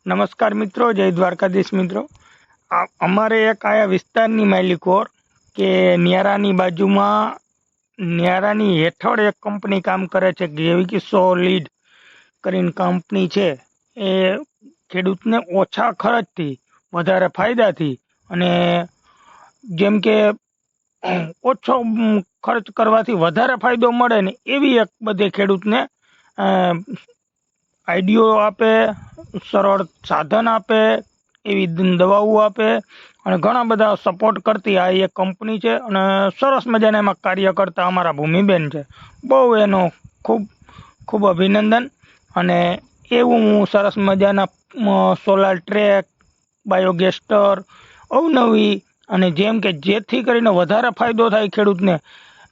નમસ્કાર મિત્રો, જય દ્વારકાધીશ મિત્રો। અમારે એક આયા વિસ્તારની માલિકોર કે ન્યારાની બાજુમાં ન્યારાની હેઠળ એક કંપની કામ કરે છે, જેવી કે સોલિડ કરીને કંપની છે। એ ખેડૂતને ઓછા ખર્ચથી વધારે ફાયદાથી અને જેમ કે ઓછો ખર્ચ કરવાથી વધારે ફાયદો મળે ને એવી એક બધે ખેડૂતને આઈડિયો આપે, સરળ સાધન આપે, એવી દવાઓ આપે અને ઘણા બધા સપોર્ટ કરતી આ એક કંપની છે અને સરસ મજાના એમાં કાર્ય કરતા અમારા ભૂમિબેન છે। બહુ એનો ખૂબ ખૂબ અભિનંદન। અને એવું હું સરસ મજાના સોલાર ટ્રેક, બાયોગેસ્ટર અવનવી અને જેમ કે જેથી કરીને વધારે ફાયદો થાય ખેડૂતને।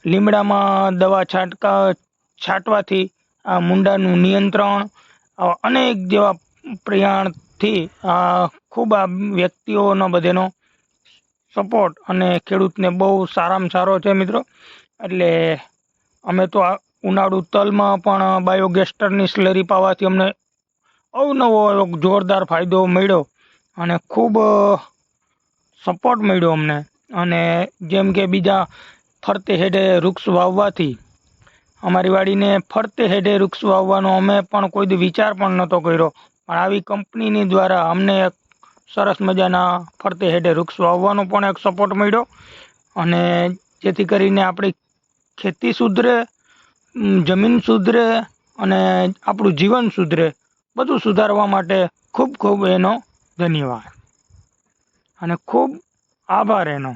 લીમડામાં દવા છાંટવાથી આ મૂંડાનું નિયંત્રણ અનેક જેવા પ્રયાણથી ખૂબ આ વ્યક્તિઓનો બધેનો સપોર્ટ અને ખેડૂતને બહુ સારામાં સારો છે મિત્રો। એટલે અમે તો આ ઉનાળુ તલમાં પણ બાયોગેસ્ટરની સ્લરી પાવાથી અમને અવનવો જોરદાર ફાયદો મળ્યો અને ખૂબ સપોર્ટ મળ્યો અમને। અને જેમ કે બીજા ફરતે હેડે વૃક્ષ વાવવાથી અમારી વાડીને ફરતે હેડે વૃક્ષ વાવવાનો અમે પણ કોઈ વિચાર પણ નહોતો કર્યો, પણ આવી કંપનીની દ્વારા અમને એક સરસ મજાના ફરતે હેડે વૃક્ષ વાવવાનો પણ એક સપોર્ટ મળ્યો અને જેથી કરીને આપણી ખેતી સુધરે, જમીન સુધરે અને આપણું જીવન સુધરે। બધું સુધારવા માટે ખૂબ ખૂબ એનો ધન્યવાદ અને ખૂબ આભાર એનો।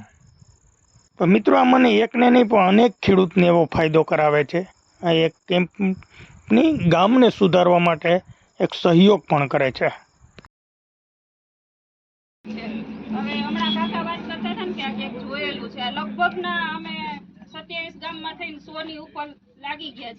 તો મિત્રો, આ મને એકને નહીં પણ અનેક ખેડૂતને એવો ફાયદો કરાવે છે। આ એક કંપની ગામને સુધારવા માટે એક સહયોગ પણ કરે છે। હવે હમણાં કાકા વાત કરતા હતા ને કે આ ક્યાંક જોયેલું છે, લગભગ ના અમે 27 ગામમાં થઈને 100 ની ઉપર લાગી ગયા છે।